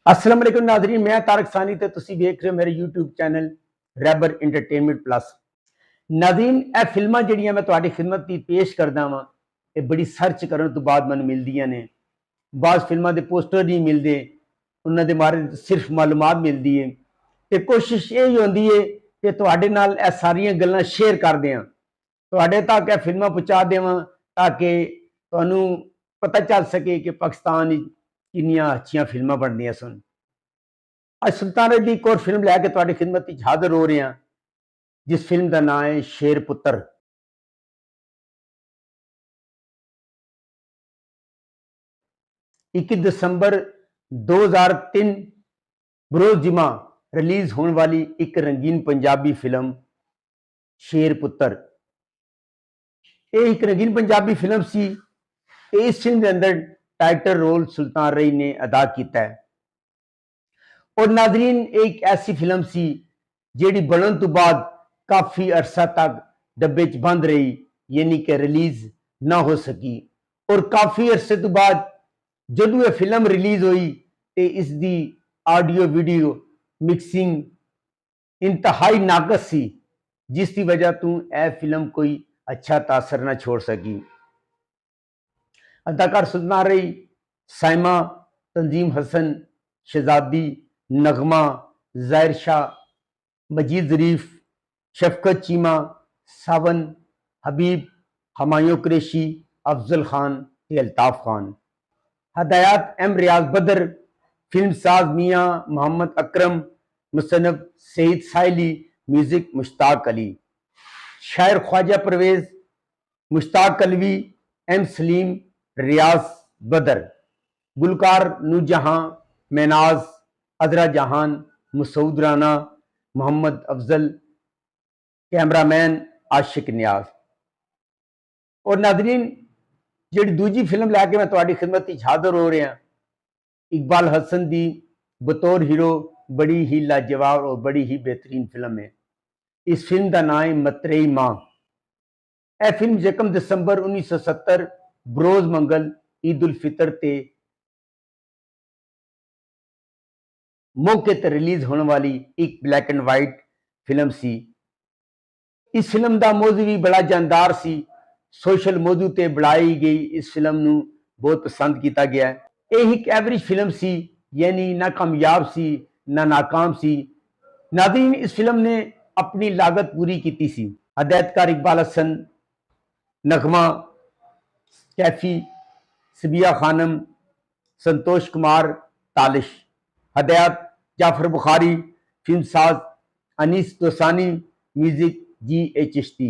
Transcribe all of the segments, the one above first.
अस्सलाम वालेकुम नाज़रीन, मैं तारक सानी ते तुसी वेख रहे हो मेरे यूट्यूब चैनल रैबर एंटरटेनमेंट प्लस। नाज़रीन, ਇਹ ਫਿਲਮਾਂ ਜਿਹੜੀਆਂ ਮੈਂ ਤੁਹਾਡੀ ਖਿਦਮਤ ਦੀ ਪੇਸ਼ ਕਰਦਾ ਵਾਂ, ਇਹ ਬੜੀ ਸਰਚ ਕਰਨ ਤੋਂ ਬਾਅਦ ਮੈਨੂੰ ਮਿਲਦੀਆਂ ਨੇ। ਬਾਜ਼ ਫਿਲਮਾਂ ਦੇ ਪੋਸਟਰ ਨਹੀਂ ਮਿਲਦੇ, ਉਹਨਾਂ ਦੇ ਬਾਰੇ ਸਿਰਫ ਮਾਲੂਮਾਤ ਮਿਲਦੀ ਹੈ ਤੇ ਕੋਸ਼ਿਸ਼ ਇਹ ਹੀ ਹੁੰਦੀ ਹੈ ਕਿ ਤੁਹਾਡੇ ਨਾਲ ਇਹ ਸਾਰੀਆਂ ਗੱਲਾਂ ਸ਼ੇਅਰ ਕਰ ਦਿਆਂ, ਤੁਹਾਡੇ ਤੱਕ ਇਹ ਫਿਲਮਾਂ ਪਹੁੰਚਾ ਦੇਵਾਂ ਤਾਂ ਕਿ ਤੁਹਾਨੂੰ ਪਤਾ ਚੱਲ ਸਕੇ ਕਿ ਪਾਕਿਸਤਾਨ ਵਿੱਚ ਕਿੰਨੀਆਂ ਅੱਛੀਆਂ ਫਿਲਮਾਂ ਬਣਦੀਆਂ ਸਨ। ਅੱਜ ਸੁਲਤਾਨ ਦੀ ਇੱਕ ਹੋਰ ਫਿਲਮ ਲੈ ਕੇ ਤੁਹਾਡੀ ਖਿਦਮਤ ਵਿੱਚ ਹਾਜ਼ਰ ਹੋ ਰਹੇ ਹਾਂ, ਜਿਸ ਫਿਲਮ ਦਾ ਨਾਮ ਹੈ ਸ਼ੇਰ ਪੁੱਤਰ। 21 ਦਸੰਬਰ 2003 ਬਰੋਜ਼ ਜਿਮਾ ਰਿਲੀਜ਼ ਹੋਣ ਵਾਲੀ ਇੱਕ ਰੰਗੀਨ ਪੰਜਾਬੀ ਫਿਲਮ ਸ਼ੇਰ ਪੁੱਤਰ। ਇਹ ਇੱਕ ਰੰਗੀਨ ਪੰਜਾਬੀ ਫਿਲਮ ਸੀ ਤੇ ਇਸ ਫਿਲਮ ਦੇ ਅੰਦਰ टाइटल रोल सुल्तान रई ने अदा किया है। और नाजरीन, एक ऐसी फिल्म सी जिहड़ी बनन तो बाद काफ़ी अरसा तक डब्बे च बंद रही, यानी कि रिलीज़ ना हो सकी। और काफ़ी अरसे तो बाद जदों यह फिल्म रिलीज़ हुई तो इसकी आडियो वीडियो मिक्सिंग इंतहाई नाकस सी, जिसकी वजह तो यह फिल्म कोई अच्छा तासर ना छोड़ सकी। अदाकार सुल्तान रई, साइमा, तंजीम हसन, शहजादी, नगमा, ज़ाहिर शाह, मजीद ज़रीफ, शफकत चीमा, सावन, हबीब, हमायूं कुरैशी, अफजल खान ते अल्ताफ़ खान। हदायत एम रियाज बदर, फिल्म साज मियाँ मोहम्मद अकरम, मुसन्नफ सईद साहिली, म्यूजिक मुश्ताक अली, शायर ख्वाजा परवेज, मुश्ताक अलवी, एम सलीम, रियाज बदर, गुलकार नूरजहां, मेनाज, अजरा जहान, मसूद राना, मोहम्मद अफजल, कैमरामैन आशिक नियाज। और नाजरीन, जिहड़ी दूजी फिल्म लैके मैं तुहाडी खिदमत विच हाज़र हो रहा, इकबाल हसन दी बतौर हीरो बड़ी ही लाजवाब और बड़ी ही बेहतरीन फिल्म है। इस फिल्म का नाम है मतरेई मां। यह फिल्म 1 दिसंबर 1970 बरोज मंगल ईद उल फितर ते मौके ते रिलीज होने वाली एक ब्लैक एंड वाइट फिल्म सी। इस फिल्म का मौजू भी बड़ा जानदार सी, सोशल मौजू ते बनाई गई इस फिल्म नू बहुत पसंद किया गया। यह एक एवरेज फिल्म सी, यानी ना कामयाब सी ना नाकाम सी। नाज़रीन, इस फिल्म ने अपनी लागत पूरी की सी। हदायतकार इकबाल हसन, नगमा, कैफी, सबिया खानम, संतोष कुमार तालिश। हदायत जाफर बुखारी, फिल्म साज अनीस दोसानी, म्यूजिक G.A. चिश्ती,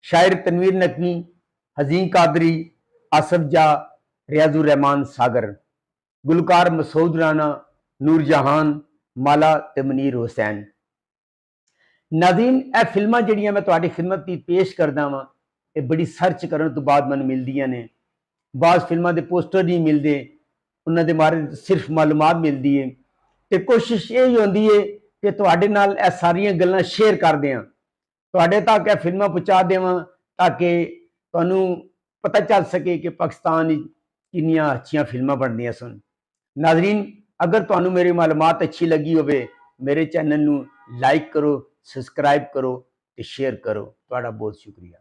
शायर तनवीर नकवी, हजीन कादरी, आसफ जा, रियाजुर रहमान सागर, गुलकार मसूद राना, नूर जहान, माला ते मुनीर हुसैन। नाज़रीन, यह फिल्मां जिहड़ियां मैं तुहाडी खिदमत दी पेश करदा वां, ये बड़ी सर्च करन तो बाद मैनूं मिलदियां ने। बाज़ फिल्मां दे पोस्टर नहीं मिलते, उन्हां दे बारे सिर्फ मालूमात मिलती है ते कोशिश यही होंदी है कि तुहाडे नाल यह सारियां गल्लां शेयर कर दियां, तुहाडे तक यह फिल्मां पहुंचा देवां ताकि तुहानूं पता चल सके कि पाकिस्तान विच किन्नियां अच्छियां फिल्मां बनदियां सन। नाज़रीन, अगर तुहानूं मेरी मालूमात अच्छी लगी होवे, मेरे चैनल नूं लाइक करो, सब्सक्राइब करो ते शेयर करो। तुहाडा बहुत शुक्रिया।